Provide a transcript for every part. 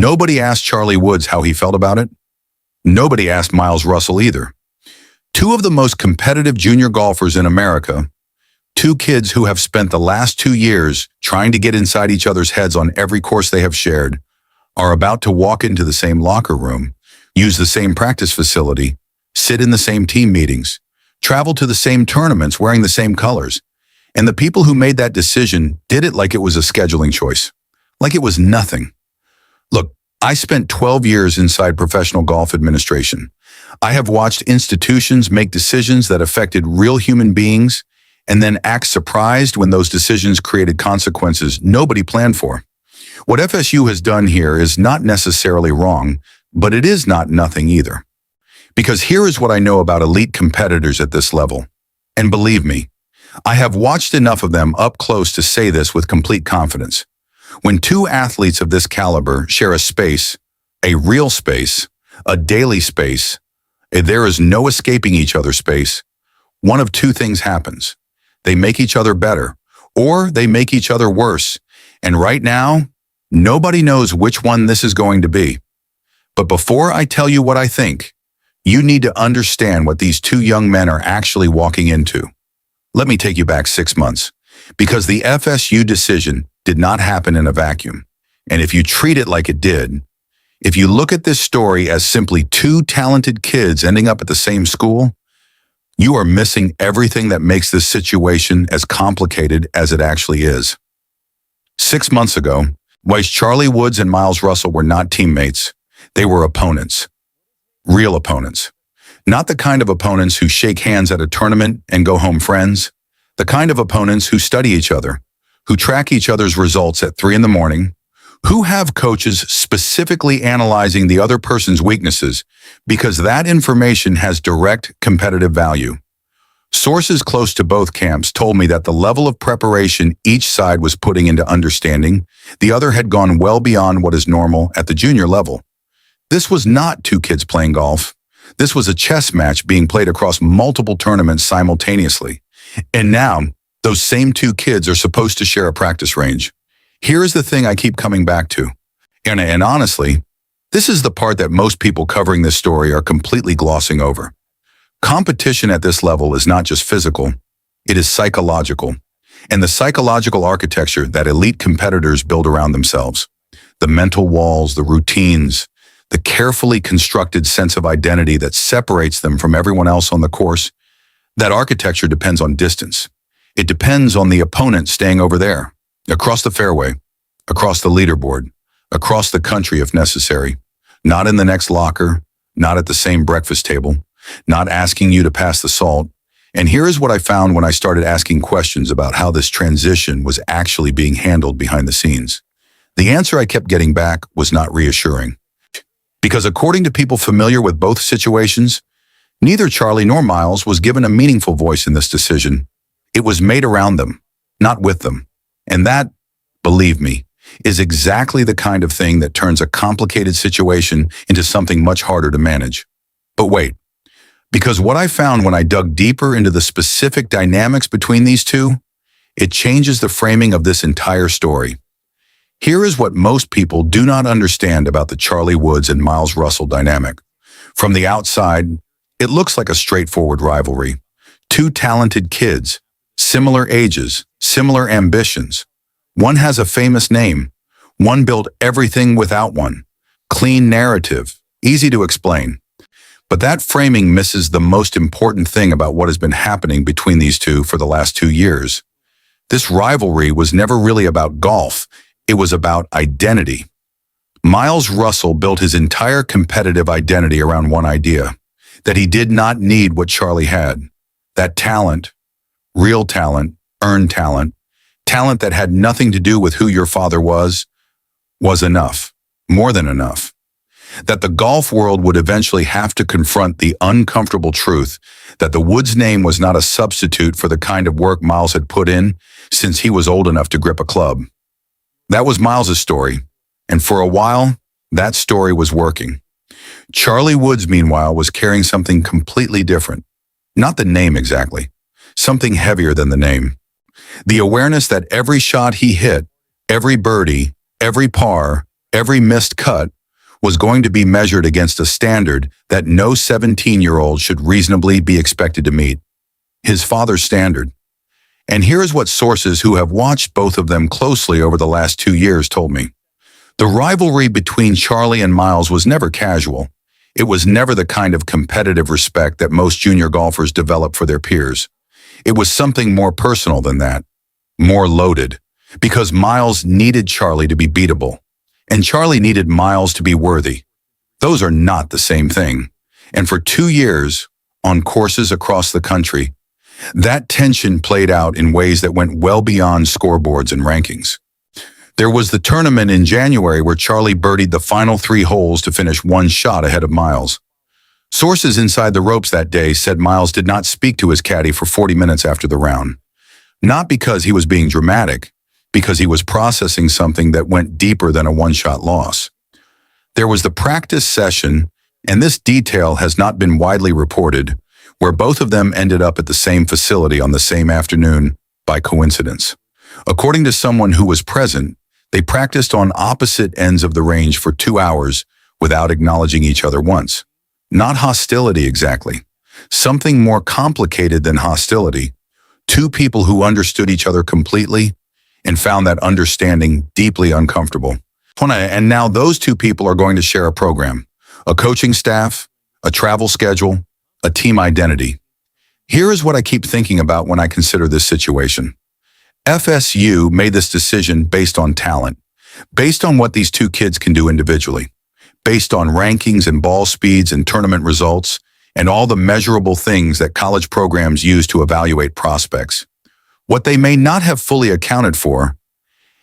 Nobody asked Charlie Woods how he felt about it. Nobody asked Miles Russell either. Two of the most competitive junior golfers in America, two kids who have spent the last 2 years trying to get inside each other's heads on every course they have shared, are about to walk into the same locker room, use the same practice facility, sit in the same team meetings, travel to the same tournaments wearing the same colors. And the people who made that decision did it like it was a scheduling choice, like it was nothing. Look, I spent 12 years inside professional golf administration. I have watched institutions make decisions that affected real human beings and then act surprised when those decisions created consequences nobody planned for. What FSU has done here is not necessarily wrong, but it is not nothing either. Because here is what I know about elite competitors at this level. And believe me, I have watched enough of them up close to say this with complete confidence. When two athletes of this caliber share a space, a real space, a daily space, there is no escaping each other's space, one of two things happens. They make each other better, or they make each other worse. And right now, nobody knows which one this is going to be. But before I tell you what I think, you need to understand what these two young men are actually walking into. Let me take you back 6 months, because the FSU decision did not happen in a vacuum. And if you treat it like it did, if you look at this story as simply two talented kids ending up at the same school, you are missing everything that makes this situation as complicated as it actually is. 6 months ago, while Charlie Woods and Miles Russell were not teammates, they were opponents. Real opponents. Not the kind of opponents who shake hands at a tournament and go home friends. The kind of opponents who study each other, who track each other's results at 3 a.m, who have coaches specifically analyzing the other person's weaknesses because that information has direct competitive value. Sources close to both camps told me that the level of preparation each side was putting into understanding the other had gone well beyond what is normal at the junior level. This was not two kids playing golf. This was a chess match being played across multiple tournaments simultaneously. And now, those same two kids are supposed to share a practice range. Here is the thing I keep coming back to. And honestly, this is the part that most people covering this story are completely glossing over. Competition at this level is not just physical, it is psychological. And the psychological architecture that elite competitors build around themselves. The mental walls, the routines, the carefully constructed sense of identity that separates them from everyone else on the course, that architecture depends on distance. It depends on the opponent staying over there, across the fairway, across the leaderboard, across the country if necessary, not in the next locker, not at the same breakfast table, not asking you to pass the salt. And here is what I found when I started asking questions about how this transition was actually being handled behind the scenes. The answer I kept getting back was not reassuring. Because according to people familiar with both situations, neither Charlie nor Miles was given a meaningful voice in this decision. It was made around them, not with them. And that, believe me, is exactly the kind of thing that turns a complicated situation into something much harder to manage. But wait, because what I found when I dug deeper into the specific dynamics between these two, it changes the framing of this entire story. Here is what most people do not understand about the Charlie Woods and Miles Russell dynamic. From the outside, it looks like a straightforward rivalry. Two talented kids, similar ages, similar ambitions. One has a famous name. One built everything without one. Clean narrative, easy to explain. But that framing misses the most important thing about what has been happening between these two for the last 2 years. This rivalry was never really about golf. It was about identity. Miles Russell built his entire competitive identity around one idea, that he did not need what Charlie had. That talent, real talent, earned talent, talent that had nothing to do with who your father was enough, more than enough. That the golf world would eventually have to confront the uncomfortable truth that the Woods name was not a substitute for the kind of work Miles had put in since he was old enough to grip a club. That was Miles's story, and for a while, that story was working. Charlie Woods, meanwhile, was carrying something completely different. Not the name exactly, something heavier than the name. The awareness that every shot he hit, every birdie, every par, Every missed cut was going to be measured against a standard that no 17-year-old should reasonably be expected to meet. His father's standard. And here is what sources who have watched both of them closely over the last 2 years told me. The rivalry between Charlie and Miles was never casual. It was never the kind of competitive respect that most junior golfers develop for their peers. It was something more personal than that, more loaded, because Miles needed Charlie to be beatable, and Charlie needed Miles to be worthy. Those are not the same thing. And for 2 years, on courses across the country, that tension played out in ways that went well beyond scoreboards and rankings. There was the tournament in January where Charlie birdied the final 3 holes to finish 1 shot ahead of Miles. Sources inside the ropes that day said Miles did not speak to his caddy for 40 minutes after the round. Not because he was being dramatic, because he was processing something that went deeper than a 1-shot loss. There was the practice session, and this detail has not been widely reported, where both of them ended up at the same facility on the same afternoon by coincidence. According to someone who was present, they practiced on opposite ends of the range for 2 hours without acknowledging each other once. Not hostility exactly. Something more complicated than hostility. 2 people who understood each other completely and found that understanding deeply uncomfortable. And now those 2 people are going to share a program, a coaching staff, a travel schedule, a team identity. Here is what I keep thinking about when I consider this situation. FSU made this decision based on talent, based on what these 2 kids can do individually, based on rankings and ball speeds and tournament results, and all the measurable things that college programs use to evaluate prospects. What they may not have fully accounted for,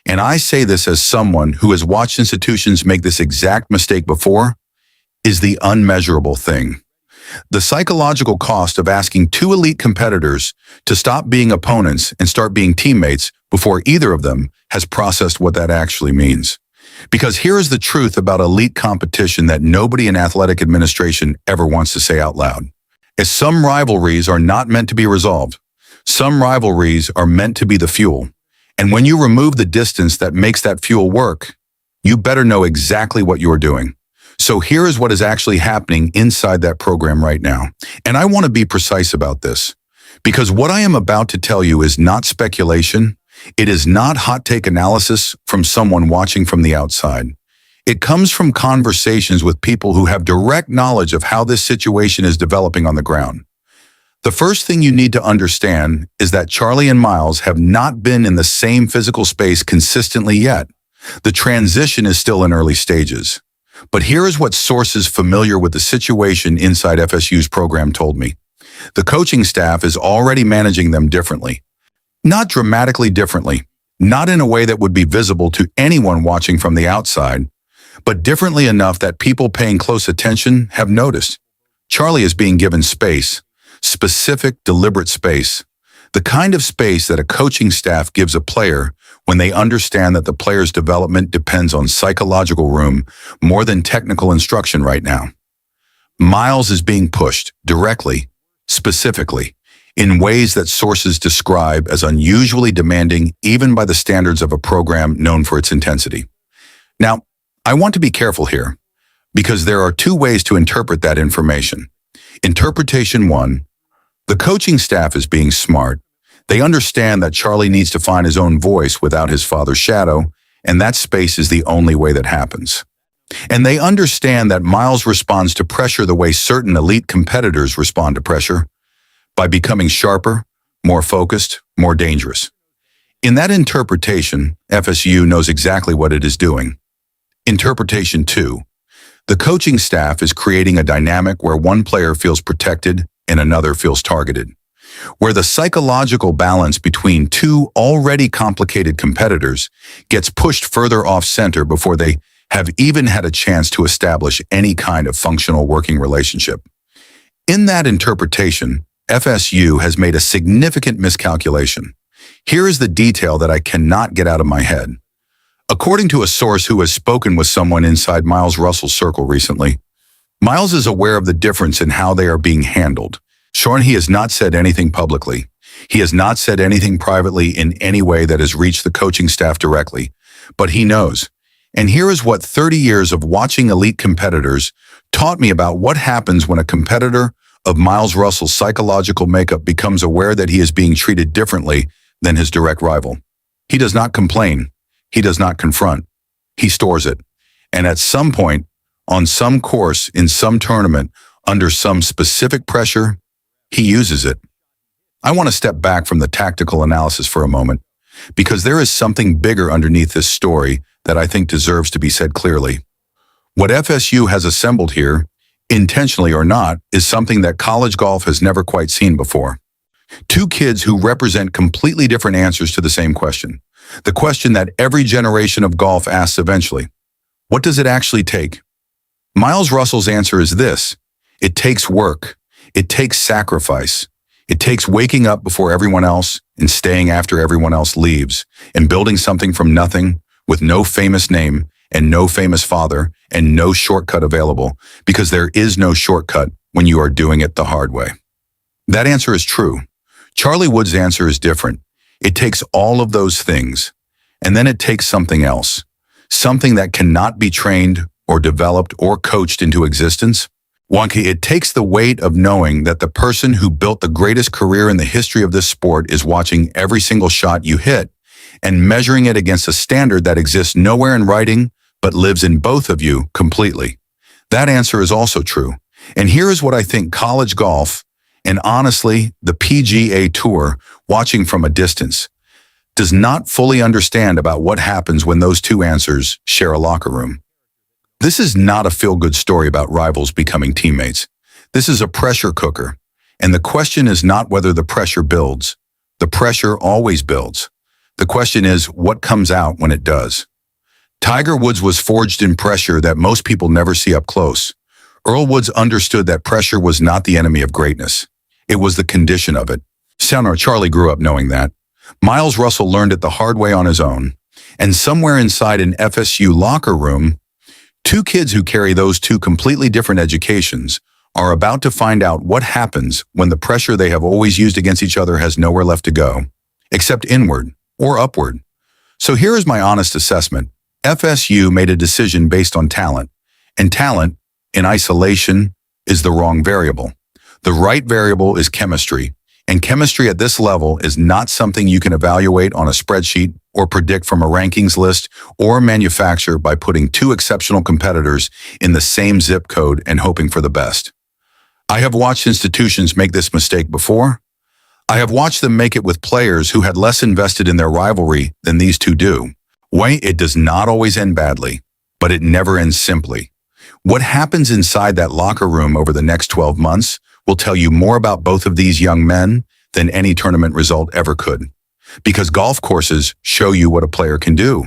and I say this as someone who has watched institutions make this exact mistake before, is the unmeasurable thing. The psychological cost of asking 2 elite competitors to stop being opponents and start being teammates before either of them has processed what that actually means. Because here is the truth about elite competition that nobody in athletic administration ever wants to say out loud. As some rivalries are not meant to be resolved, some rivalries are meant to be the fuel. And when you remove the distance that makes that fuel work, you better know exactly what you are doing. So here is what is actually happening inside that program right now. And I want to be precise about this, because what I am about to tell you is not speculation. It is not hot take analysis from someone watching from the outside. It comes from conversations with people who have direct knowledge of how this situation is developing on the ground. The first thing you need to understand is that Charlie and Miles have not been in the same physical space consistently yet. The transition is still in early stages. But here is what sources familiar with the situation inside FSU's program told me. The coaching staff is already managing them differently. Not dramatically differently, not in a way that would be visible to anyone watching from the outside, but differently enough that people paying close attention have noticed. Charlie is being given space, specific, deliberate space, the kind of space that a coaching staff gives a player when they understand that the player's development depends on psychological room more than technical instruction right now. Miles is being pushed directly, specifically, in ways that sources describe as unusually demanding even by the standards of a program known for its intensity. Now, I want to be careful here, because there are 2 ways to interpret that information. Interpretation 1, the coaching staff is being smart. They understand that Charlie needs to find his own voice without his father's shadow, and that space is the only way that happens. And they understand that Miles responds to pressure the way certain elite competitors respond to pressure, by becoming sharper, more focused, more dangerous. In that interpretation, FSU knows exactly what it is doing. Interpretation 2, the coaching staff is creating a dynamic where one player feels protected and another feels targeted, where the psychological balance between 2 already complicated competitors gets pushed further off-center before they have even had a chance to establish any kind of functional working relationship. In that interpretation, FSU has made a significant miscalculation. Here is the detail that I cannot get out of my head. According to a source who has spoken with someone inside Miles Russell's circle recently, Miles is aware of the difference in how they are being handled. Sure, he has not said anything publicly. He has not said anything privately in any way that has reached the coaching staff directly, but he knows. And here is what 30 years of watching elite competitors taught me about what happens when a competitor of Miles Russell's psychological makeup becomes aware that he is being treated differently than his direct rival. He does not complain. He does not confront. He stores it. And at some point, on some course, in some tournament, under some specific pressure, he uses it. I want to step back from the tactical analysis for a moment, because there is something bigger underneath this story that I think deserves to be said clearly. What FSU has assembled here, intentionally or not, is something that college golf has never quite seen before. Two kids who represent completely different answers to the same question. The question that every generation of golf asks eventually. What does it actually take? Miles Russell's answer is this. It takes work. It takes sacrifice. It takes waking up before everyone else and staying after everyone else leaves and building something from nothing with no famous name and no famous father and no shortcut available, because there is no shortcut when you are doing it the hard way. That answer is true. Charlie Woods' answer is different. It takes all of those things, and then it takes something else, something that cannot be trained or developed or coached into existence. Wonky, it takes the weight of knowing that the person who built the greatest career in the history of this sport is watching every single shot you hit and measuring it against a standard that exists nowhere in writing but lives in both of you completely. That answer is also true. And here is what I think college golf, and honestly, the PGA Tour, watching from a distance, does not fully understand about what happens when those two answers share a locker room. This is not a feel-good story about rivals becoming teammates. This is a pressure cooker. And the question is not whether the pressure builds. The pressure always builds. The question is what comes out when it does. Tiger Woods was forged in pressure that most people never see up close. Earl Woods understood that pressure was not the enemy of greatness. It was the condition of it. Charlie grew up knowing that. Miles Russell learned it the hard way on his own. And somewhere inside an FSU locker room, two kids who carry those two completely different educations are about to find out what happens when the pressure they have always used against each other has nowhere left to go, except inward or upward. So here is my honest assessment. FSU made a decision based on talent, and talent, in isolation, is the wrong variable. The right variable is chemistry, and chemistry at this level is not something you can evaluate on a spreadsheet or predict from a rankings list or manufacture by putting two exceptional competitors in the same zip code and hoping for the best. I have watched institutions make this mistake before. I have watched them make it with players who had less invested in their rivalry than these two do. It does not always end badly, but it never ends simply. What happens inside that locker room over the next 12 months will tell you more about both of these young men than any tournament result ever could. Because golf courses show you what a player can do.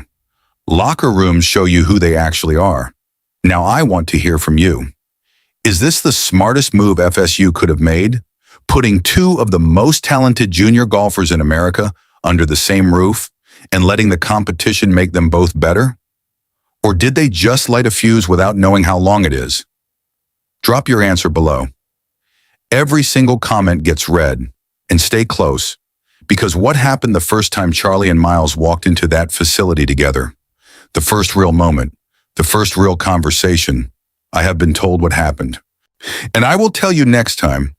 Locker rooms show you who they actually are. Now I want to hear from you. Is this the smartest move FSU could have made? Putting two of the most talented junior golfers in America under the same roof and letting the competition make them both better? Or did they just light a fuse without knowing how long it is? Drop your answer below. Every single comment gets read, and stay close, because what happened the first time Charlie and Miles walked into that facility together? The first real moment, the first real conversation. I have been told what happened. And I will tell you next time,